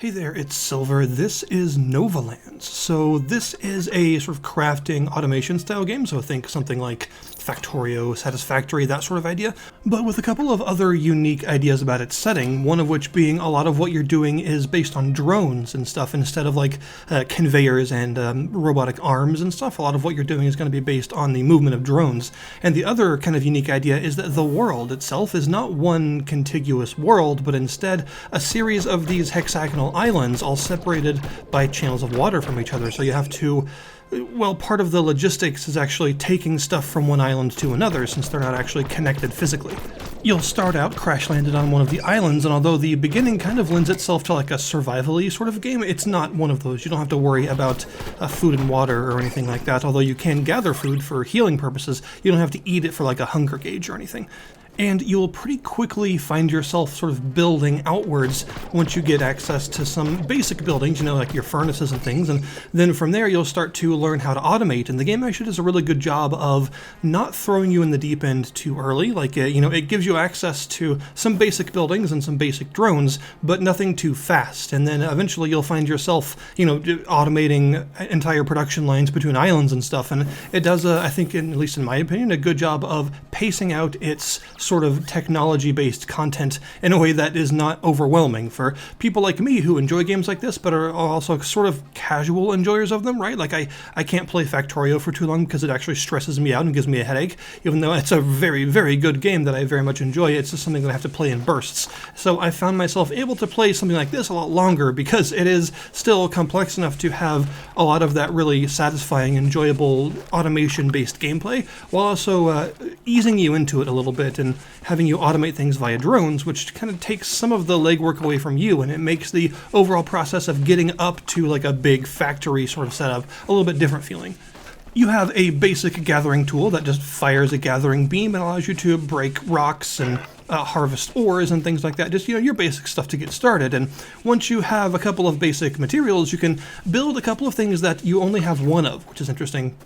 Hey there, it's Silver. This is Novalands. So this is a sort of crafting automation style game, so think something like Factorio, Satisfactory, that sort of idea, but with a couple of other unique ideas about its setting, one of which being a lot of what you're doing is based on drones and stuff instead of like conveyors and robotic arms and stuff. A lot of what you're doing is going to be based on the movement of drones. And the other kind of unique idea is that the world itself is not one contiguous world, but instead a series of these hexagonal islands all separated by channels of water from each other. So you have to, well, part of the logistics is actually taking stuff from one island to another since they're not actually connected physically. You'll start out crash-landed on one of the islands, and although the beginning kind of lends itself to like a survival-y sort of game, it's not one of those. You don't have to worry about food and water or anything like that, although you can gather food for healing purposes. You don't have to eat it for like a hunger gauge or anything. And you'll pretty quickly find yourself sort of building outwards once you get access to some basic buildings, you know, like your furnaces and things, and then from there you'll start to learn how to automate, and the game actually does a really good job of not throwing you in the deep end too early. Like, it gives you access to some basic buildings and some basic drones, but nothing too fast, and then eventually you'll find yourself, automating entire production lines between islands and stuff, and it does, I think, at least in my opinion, a good job of pacing out its sort of technology-based content in a way that is not overwhelming for people like me who enjoy games like this but are also sort of casual enjoyers of them, right? Like I can't play Factorio for too long because it actually stresses me out and gives me a headache, even though it's a very, very good game that I very much enjoy. It's just something that I have to play in bursts. So I found myself able to play something like this a lot longer because it is still complex enough to have a lot of that really satisfying, enjoyable automation-based gameplay while also easing you into it a little bit and having you automate things via drones, which kind of takes some of the legwork away from you, and it makes the overall process of getting up to like a big factory sort of setup a little bit different feeling. You have a basic gathering tool that just fires a gathering beam and allows you to break rocks and harvest ores and things like that, just your basic stuff to get started. And once you have a couple of basic materials, you can build a couple of things that you only have one of, which is interesting.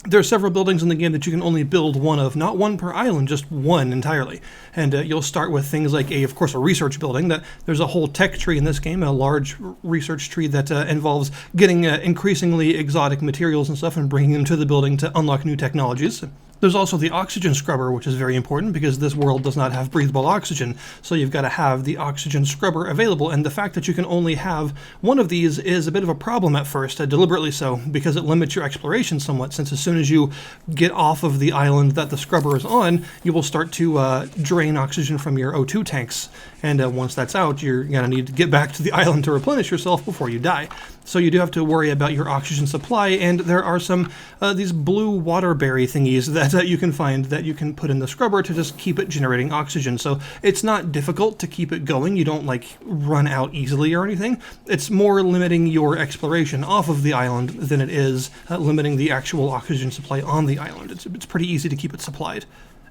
There are several buildings in the game that you can only build one of, not one per island, just one entirely. And you'll start with things like, of course, a research building. That there's a whole tech tree in this game, a large research tree that involves getting increasingly exotic materials and stuff and bringing them to the building to unlock new technologies. There's also the oxygen scrubber, which is very important because this world does not have breathable oxygen, so you've got to have the oxygen scrubber available, and the fact that you can only have one of these is a bit of a problem at first, deliberately so, because it limits your exploration somewhat, since as soon as you get off of the island that the scrubber is on, you will start to drain oxygen from your O2 tanks, and once that's out, you're going to need to get back to the island to replenish yourself before you die. So you do have to worry about your oxygen supply, and there are some these blue waterberry thingies that you can find that you can put in the scrubber to just keep it generating oxygen. So it's not difficult to keep it going. You don't like run out easily or anything. It's more limiting your exploration off of the island than it is limiting the actual oxygen supply on the island. It's pretty easy to keep it supplied.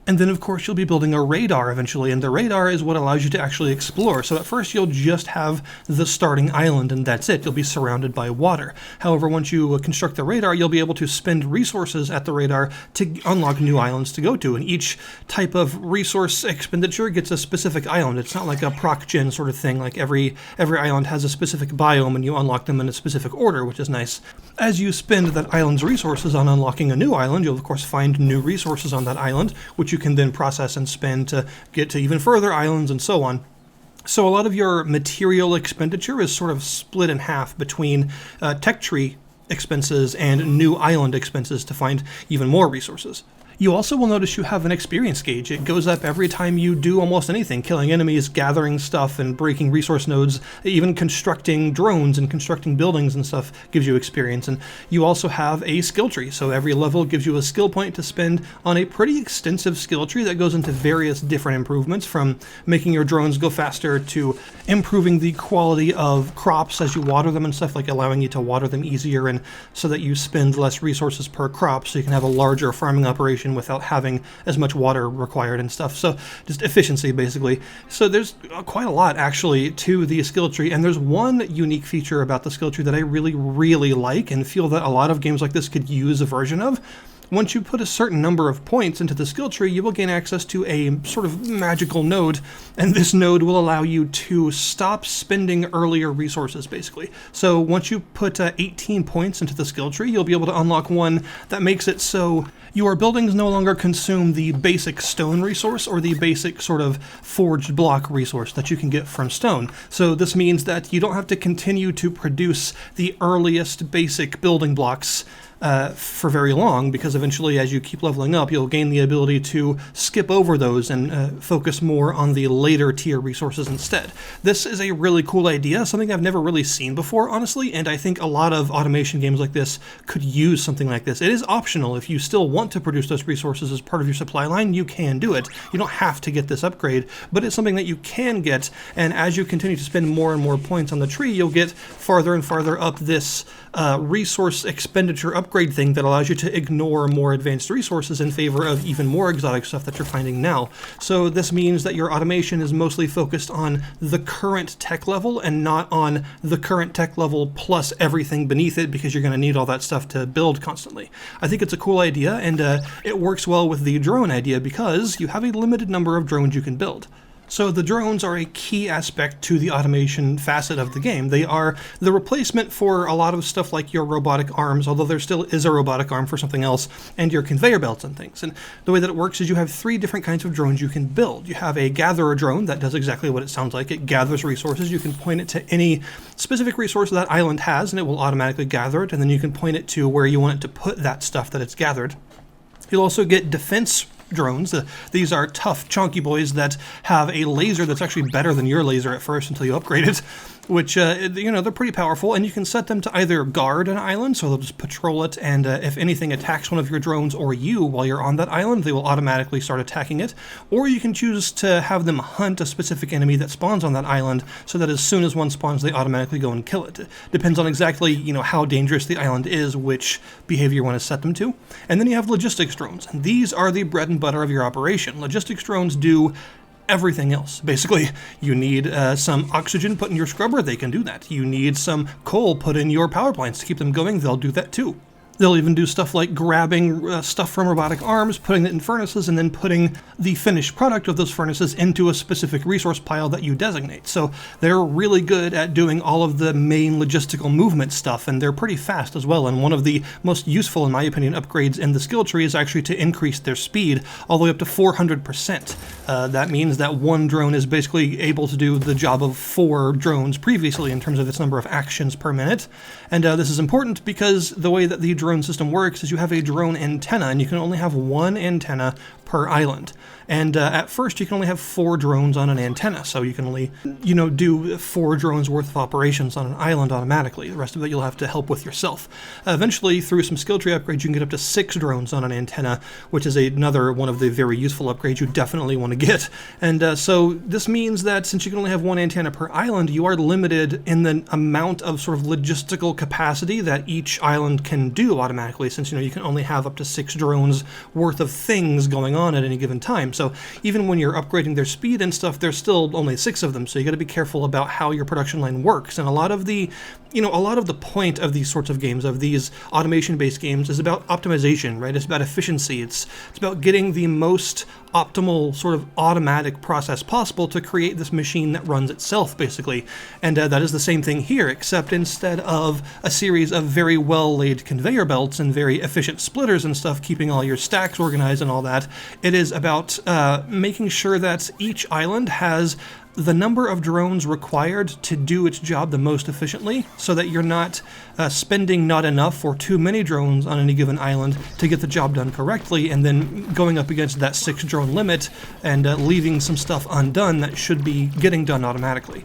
And then, of course, you'll be building a radar eventually, and the radar is what allows you to actually explore. So at first, you'll just have the starting island, and that's it. You'll be surrounded by water. However, once you construct the radar, you'll be able to spend resources at the radar to unlock new islands to go to, and each type of resource expenditure gets a specific island. It's not like a proc gen sort of thing, like every island has a specific biome, and you unlock them in a specific order, which is nice. As you spend that island's resources on unlocking a new island, you'll, of course, find new resources on that island, which you can then process and spend to get to even further islands and so on. So a lot of your material expenditure is sort of split in half between tech tree expenses and new island expenses to find even more resources. You also will notice you have an experience gauge. It goes up every time you do almost anything, killing enemies, gathering stuff, and breaking resource nodes. Even constructing drones and constructing buildings and stuff gives you experience. And you also have a skill tree, so every level gives you a skill point to spend on a pretty extensive skill tree that goes into various different improvements, from making your drones go faster to improving the quality of crops as you water them and stuff, like allowing you to water them easier and so that you spend less resources per crop so you can have a larger farming operation without having as much water required and stuff. So just efficiency, basically. So there's quite a lot actually to the skill tree, and there's one unique feature about the skill tree that I really, really like and feel that a lot of games like this could use a version of. once you put a certain number of points into the skill tree, you will gain access to a sort of magical node, and this node will allow you to stop spending earlier resources, basically. So once you put 18 points into the skill tree, you'll be able to unlock one that makes it so your buildings no longer consume the basic stone resource or the basic sort of forged block resource that you can get from stone. So this means that you don't have to continue to produce the earliest basic building blocks for very long, because eventually as you keep leveling up, you'll gain the ability to skip over those and focus more on the later tier resources instead. This is a really cool idea, something I've never really seen before, honestly, and I think a lot of automation games like this could use something like this. It is optional. If you still want to produce those resources as part of your supply line, you can do it. You don't have to get this upgrade, but it's something that you can get, and as you continue to spend more and more points on the tree, you'll get farther and farther up this resource expenditure upgrade thing that allows you to ignore more advanced resources in favor of even more exotic stuff that you're finding now. So this means that your automation is mostly focused on the current tech level and not on the current tech level plus everything beneath it, because you're going to need all that stuff to build constantly. I think it's a cool idea, and it works well with the drone idea because you have a limited number of drones you can build. So the drones are a key aspect to the automation facet of the game. They are the replacement for a lot of stuff like your robotic arms, although there still is a robotic arm for something else, and your conveyor belts and things. And the way that it works is you have 3 different kinds of drones you can build. You have a gatherer drone that does exactly what it sounds like. It gathers resources. You can point it to any specific resource that island has, and it will automatically gather it, and then you can point it to where you want it to put that stuff that it's gathered. You'll also get defense drones. These are tough, chunky boys that have a laser that's actually better than your laser at first until you upgrade it, which, they're pretty powerful, and you can set them to either guard an island, so they'll just patrol it, and if anything attacks one of your drones or you while you're on that island, they will automatically start attacking it, or you can choose to have them hunt a specific enemy that spawns on that island, so that as soon as one spawns, they automatically go and kill it. It depends on exactly, how dangerous the island is, which behavior you want to set them to. And then you have logistics drones, and these are the bread and butter of your operation. Logistics drones do everything else. Basically, you need some oxygen put in your scrubber, they can do that. You need some coal put in your power plants to keep them going, they'll do that too. They'll even do stuff like grabbing stuff from robotic arms, putting it in furnaces, and then putting the finished product of those furnaces into a specific resource pile that you designate. So they're really good at doing all of the main logistical movement stuff, and they're pretty fast as well. And one of the most useful, in my opinion, upgrades in the skill tree is actually to increase their speed all the way up to 400%. That means that one drone is basically able to do the job of 4 drones previously in terms of its number of actions per minute. And this is important because the way that the drone system works is you have a drone antenna, and you can only have 1 antenna per island. And at first you can only have 4 drones on an antenna, so you can only, do 4 drones worth of operations on an island automatically. The rest of it you'll have to help with yourself. Eventually, through some skill tree upgrades, you can get up to 6 drones on an antenna, which is another one of the very useful upgrades you definitely want to get. And so this means that since you can only have 1 antenna per island, you are limited in the amount of sort of logistical capacity that each island can do automatically, since you can only have up to 6 drones worth of things going on at any given time. So even when you're upgrading their speed and stuff, there's still only 6 of them, so you got to be careful about how your production line works. And a lot of the point of these sorts of games, of these automation-based games, is about optimization, right? It's about efficiency. It's about getting the most optimal sort of automatic process possible to create this machine that runs itself, basically. And that is the same thing here, except instead of a series of very well-laid conveyor belts and very efficient splitters and stuff, keeping all your stacks organized and all that, it is about making sure that each island has the number of drones required to do its job the most efficiently, so that you're not spending not enough or too many drones on any given island to get the job done correctly, and then going up against that 6 drone limit and leaving some stuff undone that should be getting done automatically.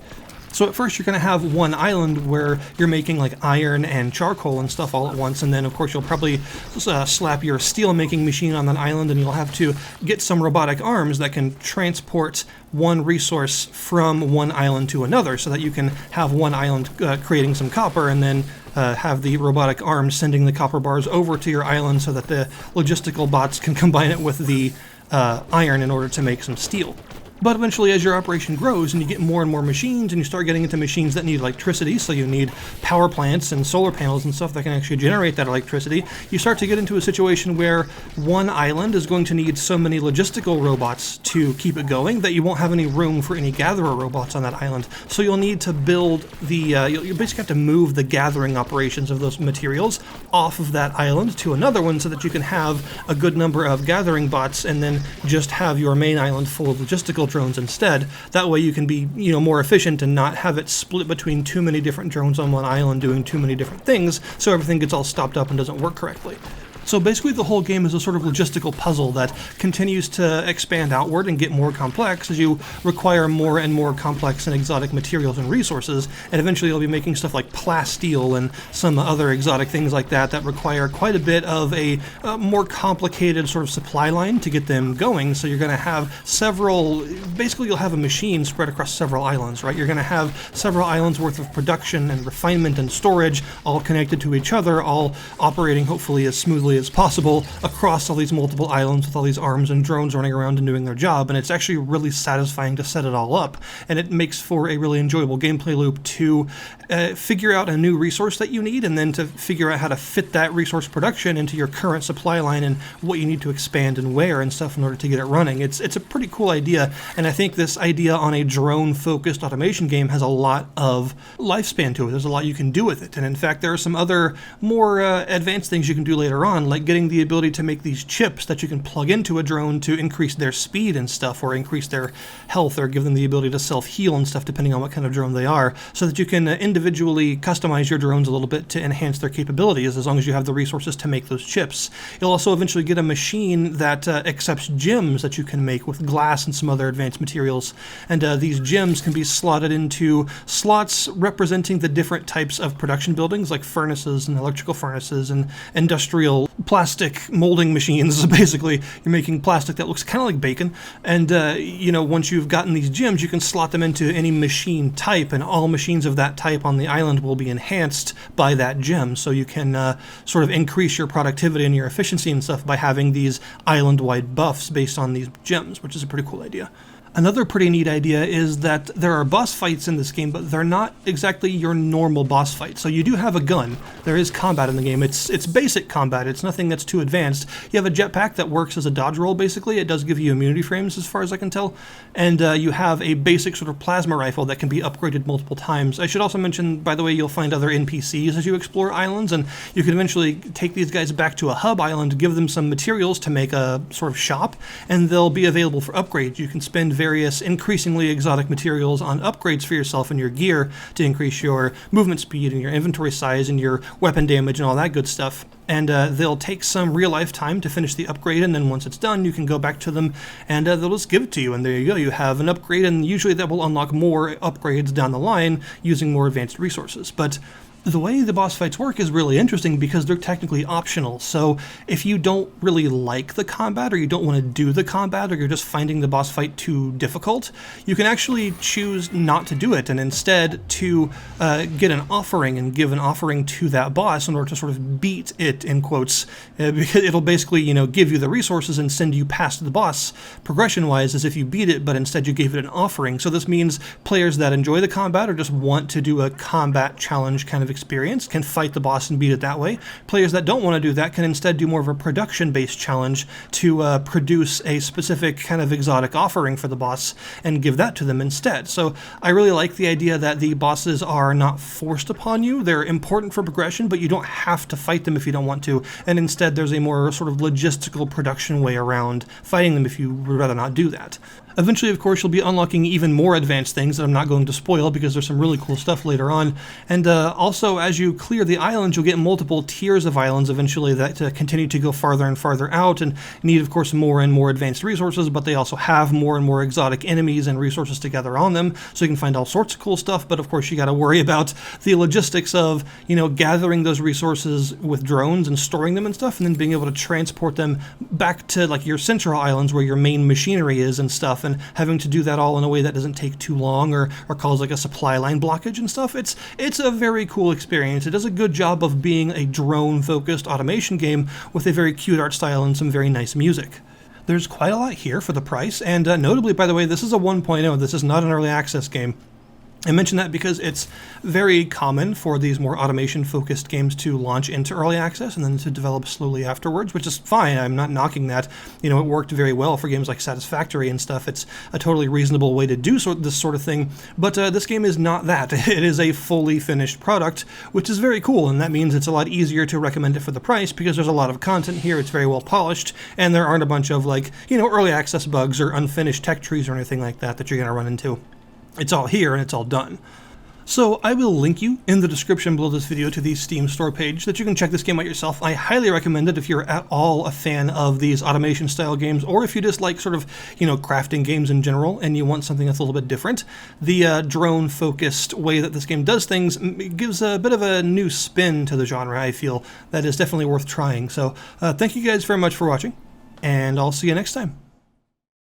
So at first you're going to have one island where you're making like iron and charcoal and stuff all at once, and then of course you'll probably slap your steel making machine on that island, and you'll have to get some robotic arms that can transport one resource from one island to another, so that you can have one island creating some copper, and then have the robotic arms sending the copper bars over to your island so that the logistical bots can combine it with the iron in order to make some steel. But eventually, as your operation grows and you get more and more machines, and you start getting into machines that need electricity, so you need power plants and solar panels and stuff that can actually generate that electricity, you start to get into a situation where one island is going to need so many logistical robots to keep it going that you won't have any room for any gatherer robots on that island. So you'll need to build you'll basically have to move the gathering operations of those materials off of that island to another one so that you can have a good number of gathering bots and then just have your main island full of logistical drones instead. That way you can be, more efficient and not have it split between too many different drones on one island doing too many different things, so everything gets all stopped up and doesn't work correctly. So basically the whole game is a sort of logistical puzzle that continues to expand outward and get more complex as you require more and more complex and exotic materials and resources, and eventually you'll be making stuff like plasteel and some other exotic things like that that require quite a bit of a more complicated sort of supply line to get them going. So you're going to have basically you'll have a machine spread across several islands, right? You're going to have several islands worth of production and refinement and storage all connected to each other, all operating hopefully as smoothly as possible across all these multiple islands with all these arms and drones running around and doing their job. And it's actually really satisfying to set it all up, and it makes for a really enjoyable gameplay loop to figure out a new resource that you need, and then to figure out how to fit that resource production into your current supply line and what you need to expand and where and stuff in order to get it running. It's a pretty cool idea, and I think this idea on a drone-focused automation game has a lot of lifespan to it. There's a lot you can do with it, and in fact there are some other more advanced things you can do later on, like getting the ability to make these chips that you can plug into a drone to increase their speed and stuff, or increase their health, or give them the ability to self-heal and stuff depending on what kind of drone they are, so that you can individually customize your drones a little bit to enhance their capabilities as long as you have the resources to make those chips. You'll also eventually get a machine that accepts gems that you can make with glass and some other advanced materials, and these gems can be slotted into slots representing the different types of production buildings, like furnaces and electrical furnaces and industrial plastic molding machines. Basically, you're making plastic that looks kind of like bacon, and once you've gotten these gems, you can slot them into any machine type, and all machines of that type on the island will be enhanced by that gem, so you can sort of increase your productivity and your efficiency and stuff by having these island-wide buffs based on these gems, which is a pretty cool idea. Another pretty neat idea is that there are boss fights in this game, but they're not exactly your normal boss fight. So you do have a gun. There is combat in the game. It's basic combat. It's nothing that's too advanced. You have a jetpack that works as a dodge roll, basically. It does give you immunity frames, as far as I can tell. And you have a basic sort of plasma rifle that can be upgraded multiple times. I should also mention, by the way, you'll find other NPCs as you explore islands, and you can eventually take these guys back to a hub island, give them some materials to make a sort of shop, and they'll be available for upgrades. You can spend various increasingly exotic materials on upgrades for yourself and your gear to increase your movement speed and your inventory size and your weapon damage and all that good stuff. And they'll take some real-life time to finish the upgrade, and then once it's done, you can go back to them, and they'll just give it to you, and there you go. You have an upgrade, and usually that will unlock more upgrades down the line using more advanced resources. But the way the boss fights work is really interesting because they're technically optional. So if you don't really like the combat, or you don't want to do the combat, or you're just finding the boss fight too difficult, you can actually choose not to do it, and instead to get an offering and give an offering to that boss in order to sort of beat it, in quotes, because it'll basically, give you the resources and send you past the boss progression-wise as if you beat it, but instead you gave it an offering. So this means players that enjoy the combat or just want to do a combat challenge kind of experience can fight the boss and beat it that way. Players that don't want to do that can instead do more of a production-based challenge to produce a specific kind of exotic offering for the boss and give that to them instead. So I really like the idea that the bosses are not forced upon you. They're important for progression, but you don't have to fight them if you don't want to, and instead there's a more sort of logistical production way around fighting them if you would rather not do that. Eventually, of course, you'll be unlocking even more advanced things that I'm not going to spoil because there's some really cool stuff later on. And also, as you clear the islands, you'll get multiple tiers of islands eventually that continue to go farther and farther out and need, of course, more and more advanced resources, but they also have more and more exotic enemies and resources to gather on them, so you can find all sorts of cool stuff. But of course, you got to worry about the logistics of, gathering those resources with drones and storing them and stuff, and then being able to transport them back to, like, your central islands where your main machinery is and stuff, and having to do that all in a way that doesn't take too long or cause like a supply line blockage and stuff. It's a very cool experience. It does a good job of being a drone-focused automation game with a very cute art style and some very nice music. There's quite a lot here for the price, and notably, by the way, this is a 1.0. This is not an early access game. I mention that because it's very common for these more automation-focused games to launch into early access and then to develop slowly afterwards, which is fine. I'm not knocking that. You know, it worked very well for games like Satisfactory and stuff. It's a totally reasonable way to do this sort of thing, but this game is not that. It is a fully finished product, which is very cool, and that means it's a lot easier to recommend it for the price because there's a lot of content here. It's very well polished, and there aren't a bunch of, like, you know, early access bugs or unfinished tech trees or anything like that that you're going to run into. It's all here and it's all done. So I will link you in the description below this video to the Steam store page that you can check this game out yourself. I highly recommend it if you're at all a fan of these automation style games, or if you just like sort of, you know, crafting games in general and you want something that's a little bit different. The drone focused way that this game does things gives a bit of a new spin to the genre. I feel that is definitely worth trying. So thank you guys very much for watching, and I'll see you next time.